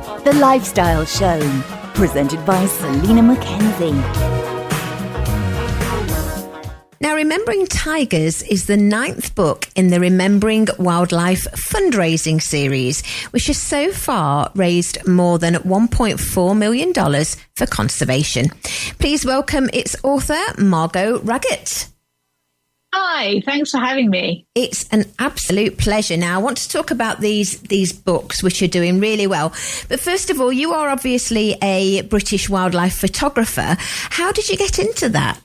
The Lifestyle Show, presented by Selina MacKenzie. Now, Remembering Tigers is the 9th book in the Remembering Wildlife fundraising series, which has so far raised more than $1.4 million for conservation. Please welcome its author, Margot Raggett. Hi, thanks for having me. It's an absolute pleasure. Now, I want to talk about these books, which are doing really well. But first of all, you are obviously a British wildlife photographer. How did you get into that?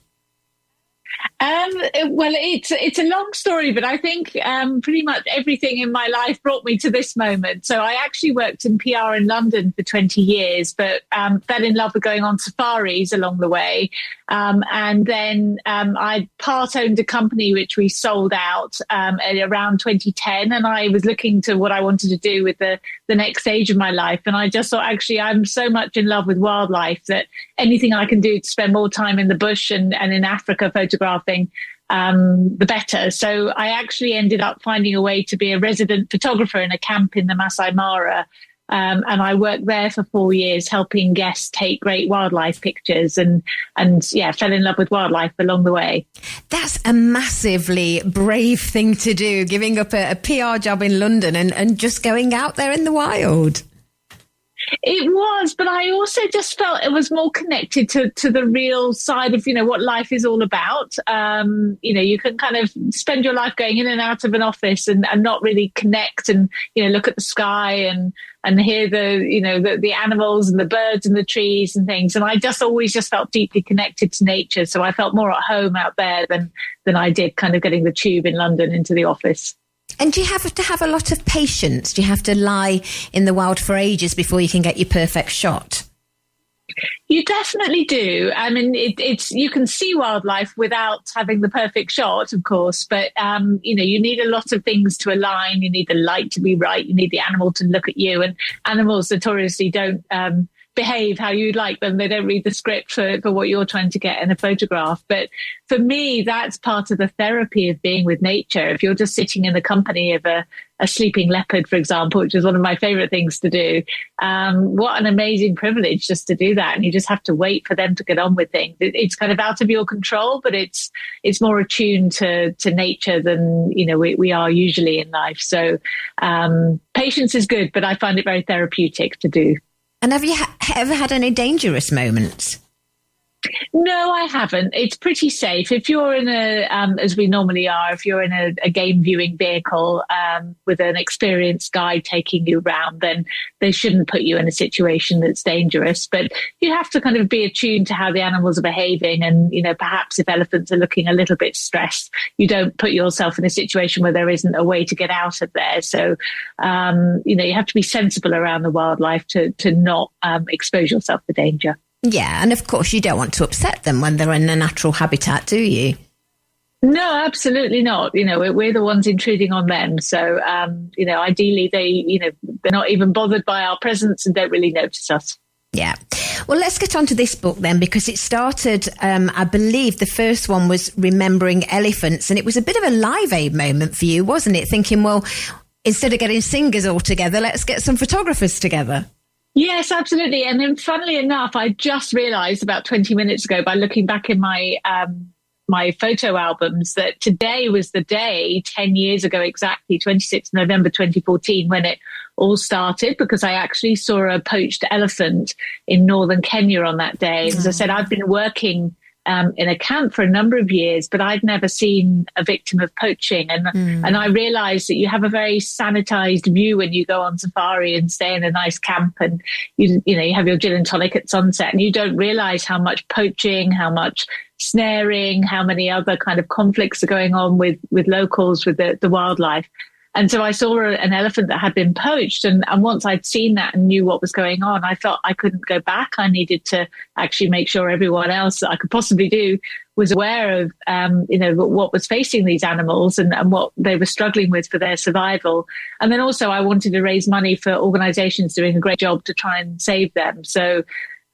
Well, it's a long story, but I think pretty much everything in my life brought me to this moment. So I actually worked in PR in London for 20 years, but fell in love with going on safaris along the way. And then I part-owned a company which we sold out at around 2010. And I was looking to what I wanted to do with the next stage of my life. And I just thought, actually, I'm so much in love with wildlife that anything I can do to spend more time in the bush and in Africa photographing, the better. So I actually ended up finding a way to be a resident photographer in a camp in the Masai Mara. And I worked there for 4 years, helping guests take great wildlife pictures and fell in love with wildlife along the way. That's a massively brave thing to do, giving up a PR job in London and just going out there in the wild. It was, but I also just felt it was more connected to the real side of, what life is all about. You can kind of spend your life going in and out of an office and not really connect and, look at the sky and hear the animals and the birds and the trees and things. And I just always just felt deeply connected to nature. So I felt more at home out there than I did kind of getting the tube in London into the office. And do you have to have a lot of patience? Do you have to lie in the wild for ages before you can get your perfect shot? You definitely do. I mean, it's you can see wildlife without having the perfect shot, of course, but you need a lot of things to align. You need the light to be right. You need the animal to look at you, and animals notoriously don't behave how you'd like them. They don't read the script for what you're trying to get in a photograph. But for me, that's part of the therapy of being with nature. If you're just sitting in the company of a sleeping leopard, for example, which is one of my favorite things to do, what an amazing privilege just to do that. And you just have to wait for them to get on with things. It's kind of out of your control, but it's more attuned to nature than, we are usually in life. So patience is good, but I find it very therapeutic to do. And have you ever had any dangerous moments? No, I haven't. It's pretty safe. If you're in as we normally are, if you're in a game viewing vehicle with an experienced guide taking you around, then they shouldn't put you in a situation that's dangerous. But you have to kind of be attuned to how the animals are behaving. And, perhaps if elephants are looking a little bit stressed, you don't put yourself in a situation where there isn't a way to get out of there. So, you have to be sensible around the wildlife to not expose yourself to danger. Yeah, and of course you don't want to upset them when they're in a natural habitat, do you? No, absolutely not. We're the ones intruding on them. So, ideally they're not even bothered by our presence and don't really notice us. Yeah. Well, let's get on to this book then, because it started, I believe the first one was Remembering Elephants, and it was a bit of a Live Aid moment for you, wasn't it? Thinking, well, instead of getting singers all together, let's get some photographers together. Yes, absolutely. And then funnily enough, I just realized about 20 minutes ago by looking back in my my photo albums that today was the day 10 years ago, exactly 26th November 2014, when it all started, because I actually saw a poached elephant in northern Kenya on that day. As I said, I've been working in a camp for a number of years, but I'd never seen a victim of poaching. And I realized that you have a very sanitized view when you go on safari and stay in a nice camp, and you have your gin and tonic at sunset, and you don't realize how much poaching, how much snaring, how many other kind of conflicts are going on with locals, with the wildlife. And so I saw an elephant that had been poached. And once I'd seen that and knew what was going on, I felt I couldn't go back. I needed to actually make sure everyone else that I could possibly do was aware of, what was facing these animals and what they were struggling with for their survival. And then also I wanted to raise money for organizations doing a great job to try and save them. So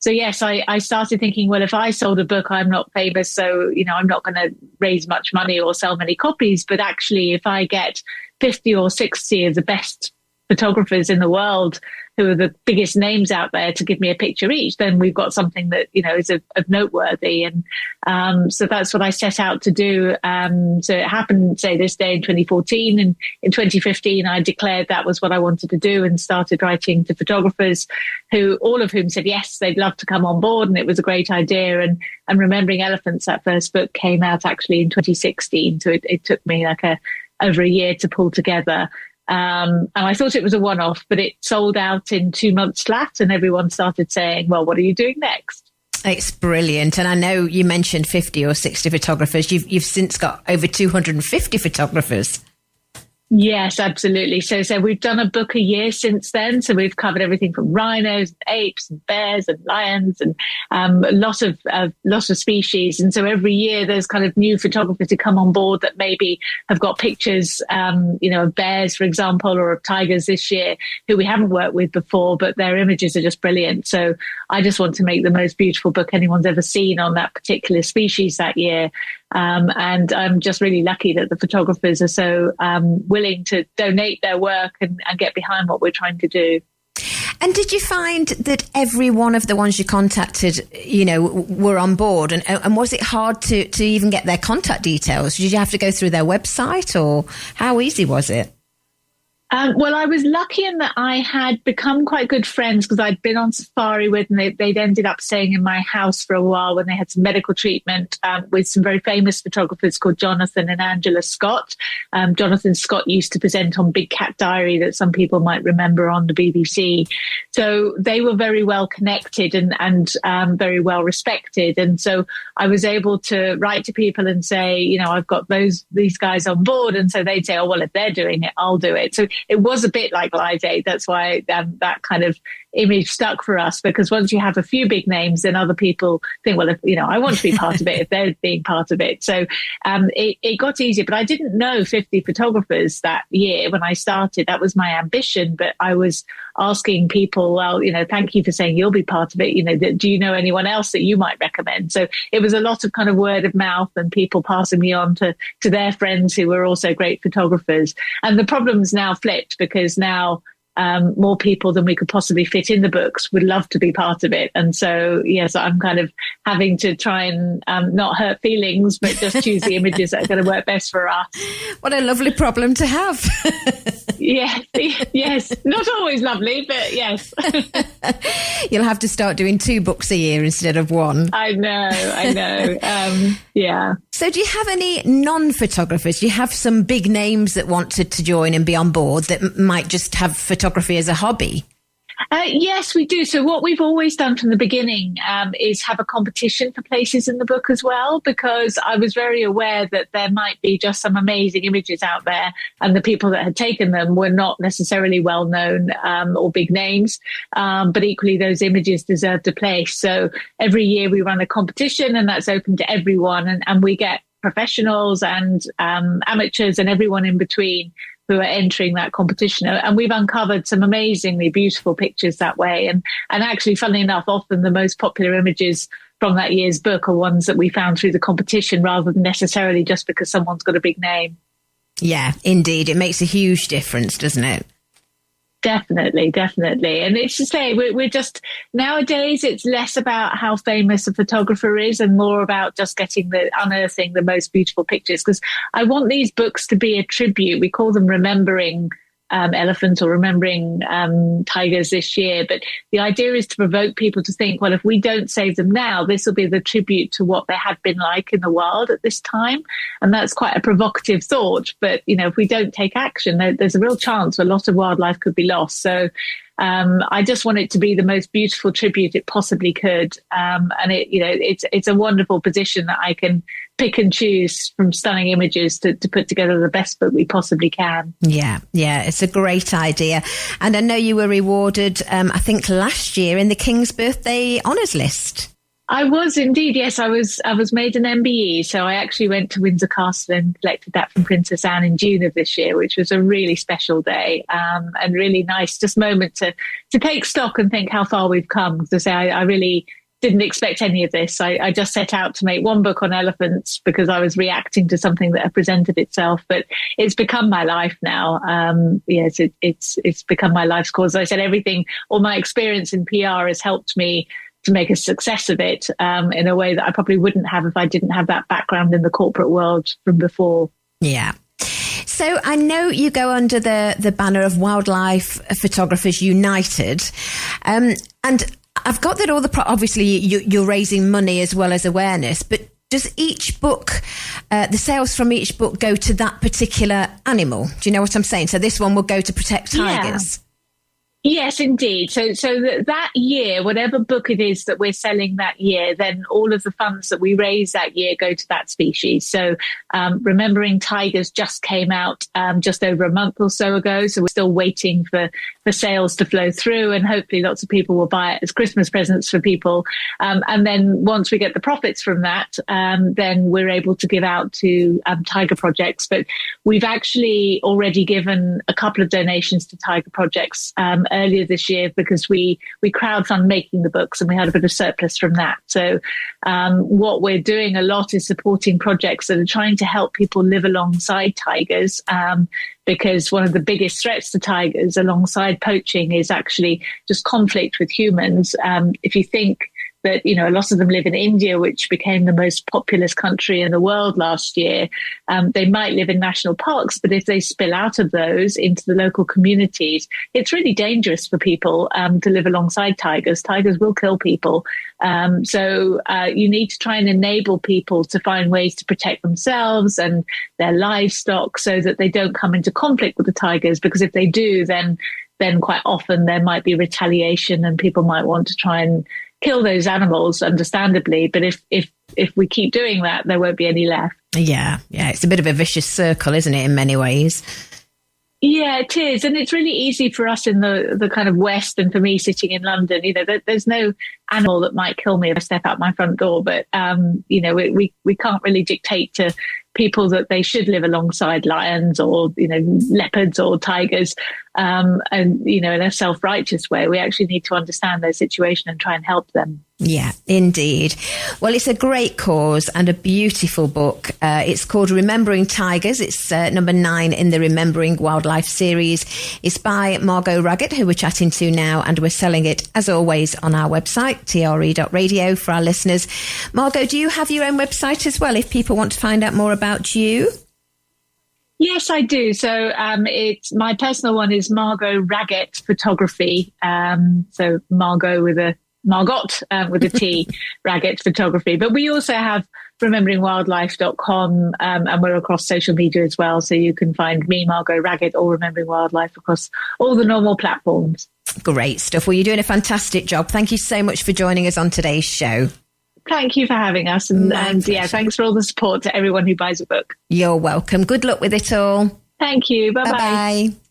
yes, I started thinking, well, if I sold a book, I'm not famous, so, I'm not going to raise much money or sell many copies. But actually, if I get 50 or 60 of the best photographers in the world who are the biggest names out there to give me a picture each, then we've got something that, is of noteworthy. And so that's what I set out to do. So it happened, say, this day in 2014. And in 2015, I declared that was what I wanted to do and started writing to photographers all of whom said, yes, they'd love to come on board. And it was a great idea. And Remembering Elephants, that first book, came out actually in 2016. So it took me over a year to pull together. And I thought it was a one-off, but it sold out in 2 months flat, and everyone started saying, well, what are you doing next? It's brilliant. And I know you mentioned 50 or 60 photographers. You've since got over 250 photographers. Yes, absolutely. So we've done a book a year since then. So we've covered everything from rhinos, and apes, and bears, and lions, and lots of species. And so every year there's kind of new photographers who come on board that maybe have got pictures, of bears, for example, or of tigers this year, who we haven't worked with before, but their images are just brilliant. So I just want to make the most beautiful book anyone's ever seen on that particular species that year. And I'm just really lucky that the photographers are so willing to donate their work and get behind what we're trying to do. And did you find that every one of the ones you contacted, were on board? And was it hard to even get their contact details? Did you have to go through their website, or how easy was it? Well, I was lucky in that I had become quite good friends because I'd been on safari with, and they'd ended up staying in my house for a while when they had some medical treatment with some very famous photographers called Jonathan and Angela Scott. Jonathan Scott used to present on Big Cat Diary, that some people might remember, on the BBC. So they were very well connected and very well respected. And so I was able to write to people and say, I've got these guys on board. And so they'd say, oh, well, if they're doing it, I'll do it. So it was a bit like Live Aid. That's why that kind of image stuck for us, because once you have a few big names, then other people think, well, if, I want to be part of it if they're being part of it. So it got easier, but I didn't know 50 photographers that year when I started. That was my ambition, but I was asking people, well, thank you for saying you'll be part of it. Do you know anyone else that you might recommend? So it was a lot of kind of word of mouth and people passing me on to their friends who were also great photographers. And the problem's now flipped, because now more people than we could possibly fit in the books would love to be part of it. And so, yes, I'm kind of having to try and not hurt feelings, but just choose the images that are going to work best for us. What a lovely problem to have. Yes. Not always lovely, but yes. You'll have to start doing 2 books a year instead of 1. I know. Yeah. So do you have any non-photographers? Do you have some big names that want to join and be on board that might just have photography as a hobby? Yes, we do. So what we've always done from the beginning is have a competition for places in the book as well, because I was very aware that there might be just some amazing images out there, and the people that had taken them were not necessarily well known or big names, but equally those images deserved a place. So every year we run a competition, and that's open to everyone, and we get professionals and amateurs and everyone in between who are entering that competition. And we've uncovered some amazingly beautiful pictures that way. And actually, funnily enough, often the most popular images from that year's book are ones that we found through the competition, rather than necessarily just because someone's got a big name. Yeah, indeed. It makes a huge difference, doesn't it? Definitely. And it's to say, we're just, nowadays, it's less about how famous a photographer is and more about just unearthing the most beautiful pictures. Because I want these books to be a tribute. We call them Remembering Elephants or Remembering Tigers this year. But the idea is to provoke people to think, well, if we don't save them now, this will be the tribute to what they had been like in the wild at this time. And that's quite a provocative thought. But, if we don't take action, there's a real chance a lot of wildlife could be lost. So I just want it to be the most beautiful tribute it possibly could. And it's a wonderful position that I can pick and choose from stunning images to put together the best book we possibly can. Yeah, it's a great idea. And I know you were rewarded, I think last year, in the King's Birthday Honours List. I was indeed, yes. I was made an MBE, so I actually went to Windsor Castle and collected that from Princess Anne in June of this year, which was a really special day and really nice, just moment to take stock and think how far we've come. To say, I really didn't expect any of this. I just set out to make one book on elephants because I was reacting to something that had presented itself. But it's become my life now. Yes, it's become my life's cause. As I said, all my experience in PR has helped me to make a success of it in a way that I probably wouldn't have if I didn't have that background in the corporate world from before. Yeah. So I know you go under the banner of Wildlife Photographers United, and I've got that obviously you're raising money as well as awareness, but does each book, the sales from each book go to that particular animal? Do you know what I'm saying? So this one will go to protect tigers. Yes, indeed. So that year, whatever book it is that we're selling that year, then all of the funds that we raise that year go to that species. So Remembering Tigers just came out just over a month or so ago. So we're still waiting for sales to flow through, and hopefully lots of people will buy it as Christmas presents for people. And then once we get the profits from that, then we're able to give out to tiger projects. But we've actually already given a couple of donations to tiger projects earlier this year because we crowdfund making the books and we had a bit of surplus from that. So what we're doing a lot is supporting projects that are trying to help people live alongside tigers, because one of the biggest threats to tigers alongside poaching is actually just conflict with humans. If you think that, a lot of them live in India, which became the most populous country in the world last year. They might live in national parks, but if they spill out of those into the local communities, it's really dangerous for people to live alongside tigers. Tigers will kill people. So you need to try and enable people to find ways to protect themselves and their livestock so that they don't come into conflict with the tigers, because if they do, then quite often there might be retaliation and people might want to try and kill those animals, understandably. But if we keep doing that, there won't be any left. Yeah. It's a bit of a vicious circle, isn't it, in many ways? Yeah, it is. And it's really easy for us in the kind of West, and for me sitting in London, there's no animal that might kill me if I step out my front door. But, we can't really dictate to people that they should live alongside lions or, leopards or tigers. And, in a self-righteous way, we actually need to understand their situation and try and help them. Yeah, indeed. Well, it's a great cause and a beautiful book. It's called Remembering Tigers. It's number 9 in the Remembering Wildlife series. It's by Margot Raggett, who we're chatting to now, and we're selling it, as always, on our website, TRE.radio, for our listeners. Margot, do you have your own website as well, if people want to find out more about you? Yes, I do. So it's my personal one is Margot Raggett Photography. So Margot with a T, Raggett Photography. But we also have rememberingwildlife.com, and we're across social media as well. So you can find me, Margot Raggett, or Remembering Wildlife across all the normal platforms. Great stuff. Well, you're doing a fantastic job. Thank you so much for joining us on today's show. Thank you for having us. And thanks for all the support to everyone who buys a book. You're welcome. Good luck with it all. Thank you. Bye-bye. Bye-bye.